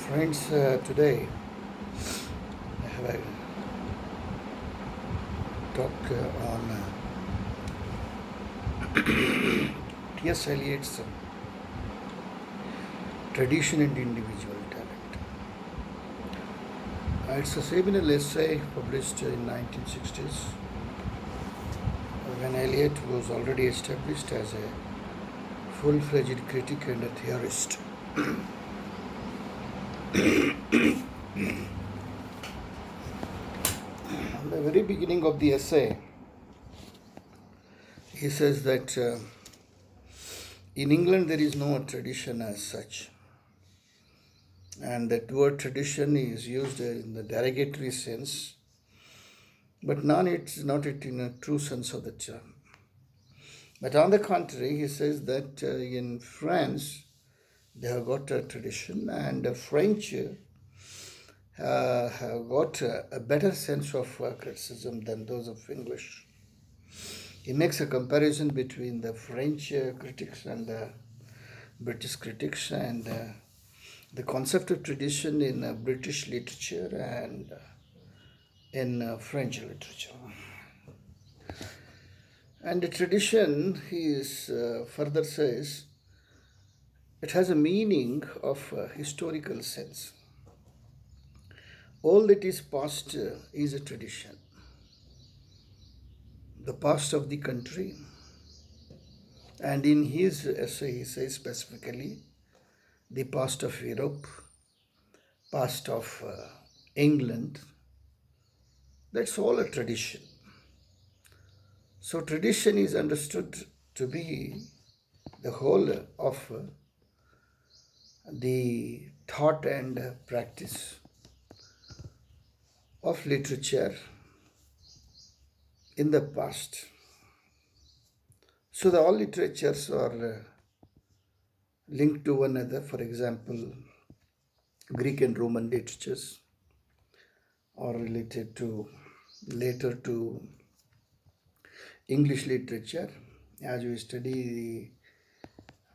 Friends, today I have a talk on T.S. Eliot's tradition and individual talent. It's a seminal essay published in 1960s when Eliot was already established as a full-fledged critic and a theorist. At the very beginning of the essay, he says that in England there is no tradition as such, and that word tradition is used in the derogatory sense, but it's not it in a true sense of the term. But on the contrary, he says that in France they have got a tradition, and the French have got a better sense of criticism than those of English. He makes a comparison between the French critics and the British critics, and the concept of tradition in British literature and in French literature. And the tradition, further says, it has a meaning of historical sense. All that is past is a tradition. The past of the country, and in his essay he says specifically the past of Europe, past of England, that's all a tradition. So tradition is understood to be the whole of the thought and practice of literature in the past. So the all literatures are linked to one another. For example, Greek and Roman literatures are related to later to English literature, as we study the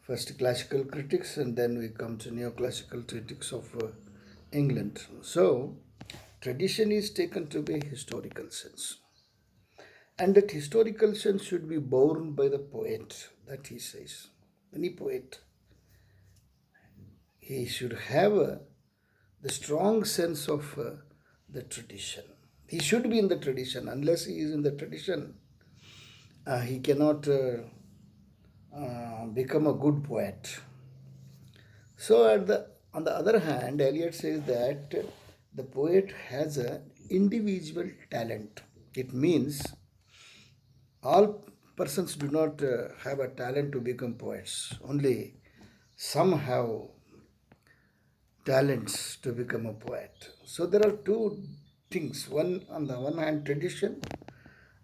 first classical critics and then we come to neoclassical critics of England. So tradition is taken to be historical sense, and that historical sense should be borne by the poet. That he says, any poet, he should have the strong sense of the tradition. He should be in the tradition. Unless he is in the tradition, he cannot become a good poet. So, on the other hand, Eliot says that the poet has an individual talent. It means all persons do not have a talent to become poets. Only some have talents to become a poet. So there are two things. One, on the one hand, tradition,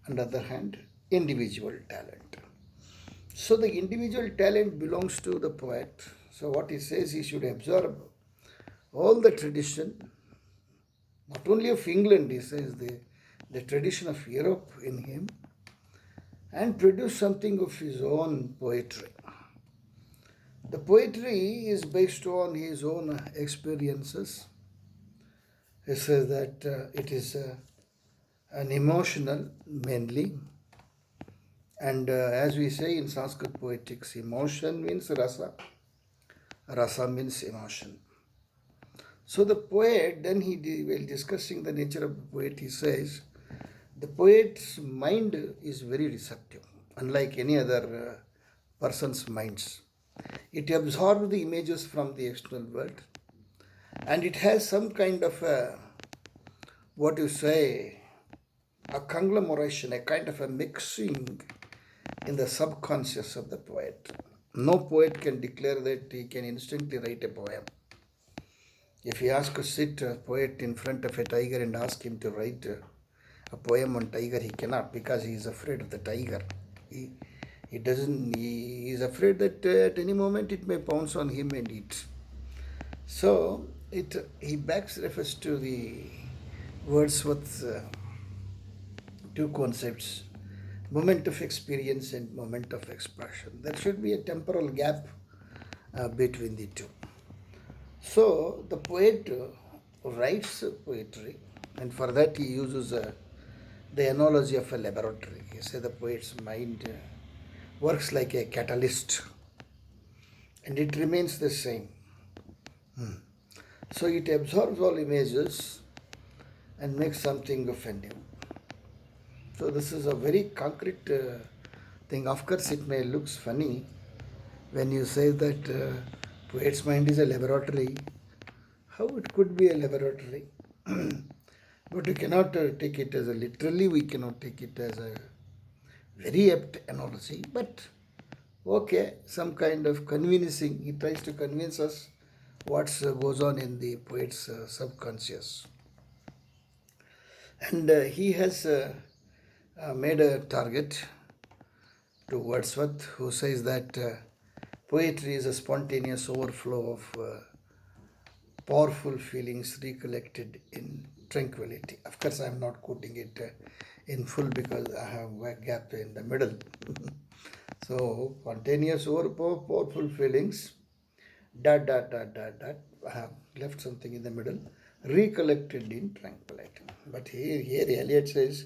on the other hand, individual talent. So the individual talent belongs to the poet. So what he says, he should absorb all the tradition, not only of England, he says the tradition of Europe in him, and produce something of his own poetry. The poetry is based on his own experiences. He says that it is an emotional mainly, and as we say in Sanskrit poetics, emotion means rasa, rasa means emotion. So the poet, then while discussing the nature of the poet, he says the poet's mind is very receptive, unlike any other person's minds. It absorbs the images from the external world, and it has some kind of a conglomeration, a kind of a mixing in the subconscious of the poet. No poet can declare that he can instantly write a poem. If you ask to sit a poet in front of a tiger and ask him to write a poem on tiger, he cannot, because he is afraid of the tiger. He is afraid that at any moment it may pounce on him and eat. So he backs refers to the Wordsworth's two concepts, moment of experience and moment of expression. There should be a temporal gap between the two. So the poet writes poetry, and for that he uses the analogy of a laboratory. He says the poet's mind works like a catalyst, and it remains the same. So it absorbs all images and makes something of a new. So this is a very concrete thing. Of course, it may looks funny when you say that poet's mind is a laboratory. How it could be a laboratory? But we cannot take it as a literally. We cannot take it as a very apt analogy. But okay, some kind of convincing. He tries to convince us what goes on in the poet's subconscious. And he has made a target to Wordsworth, who says that poetry is a spontaneous overflow of powerful feelings recollected in tranquility. Of course, I am not quoting it in full because I have a gap in the middle. So, spontaneous overflow, powerful feelings, dot, dot, dot, dot, dot. I have left something in the middle, recollected in tranquility. But here Eliot says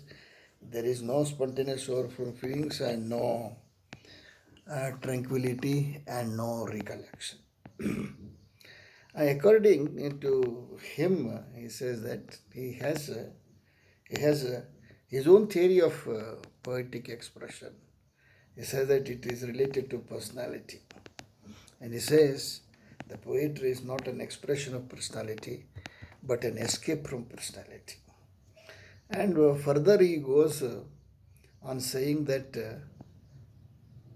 there is no spontaneous overflow feelings and no tranquility and no recollection. According to him, he says that he has his own theory of poetic expression. He says that it is related to personality, and he says the poetry is not an expression of personality, but an escape from personality. And further, he goes on saying that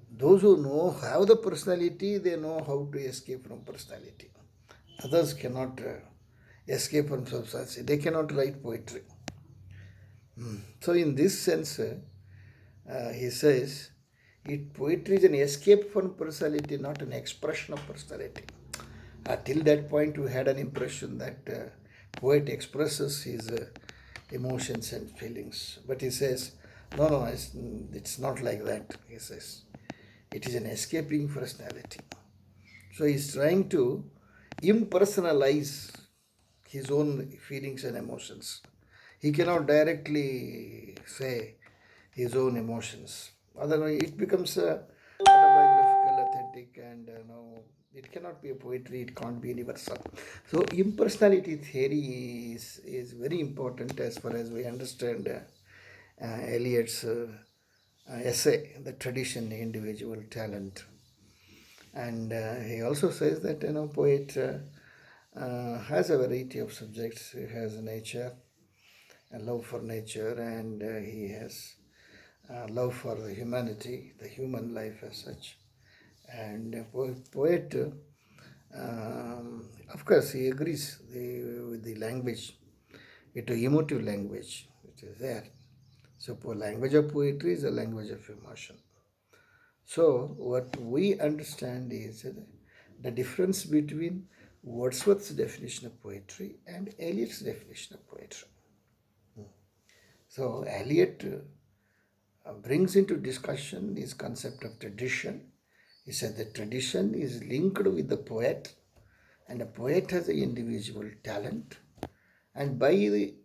those who know have the personality, they know how to escape from personality. Others cannot escape from substance. They cannot write poetry. So, in this sense, he says, poetry is an escape from personality, not an expression of personality. Till that point, we had an impression that poet expresses his emotions and feelings. But he says, no, no, it's not like that. He says, it is an escaping personality. So he's trying to impersonalize his own feelings and emotions. He cannot directly say his own emotions. Otherwise, it becomes autobiographical, authentic, and it cannot be a poetry. It can't be universal. So, impersonality theory is very important as far as we understand Eliot's essay, "The Tradition, Individual Talent." And he also says that poet has a variety of subjects. He has nature, a love for nature, and he has love for the humanity, the human life as such. And poet, of course, he agrees with the language, it is emotive language, which is there. So, language of poetry is a language of emotion. So, what we understand is the difference between Wordsworth's definition of poetry and Eliot's definition of poetry. So, Eliot brings into discussion this concept of tradition. He said that tradition is linked with the poet, and the poet has an individual talent, and by the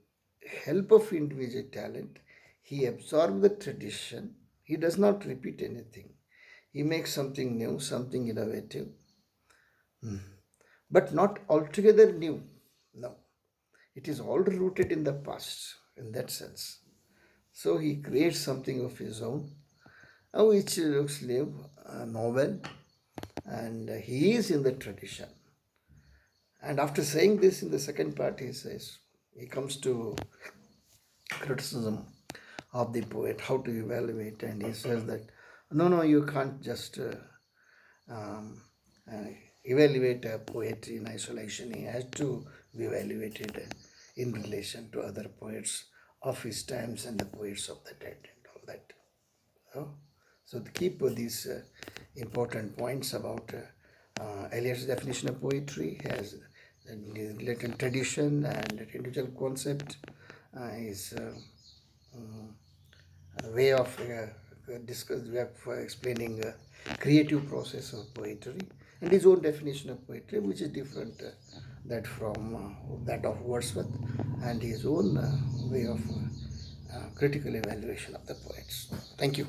help of individual talent, he absorbs the tradition. He does not repeat anything. He makes something new, something innovative, but not altogether new. No, it is all rooted in the past in that sense. So he creates something of his own, which looks new, novel, and he is in the tradition. And after saying this in the second part, he comes to criticism of the poet, how to evaluate, and he says that no, you can't just um, uh, evaluate a poet in isolation. He has to be evaluated in relation to other poets of his times and the poets of the dead and all that. So to keep these important points about Eliot's definition of poetry has the related tradition and individual concept, his way of explaining creative process of poetry, and his own definition of poetry, which is different that from that of Wordsworth and his own way of critical evaluation of the poets. Thank you.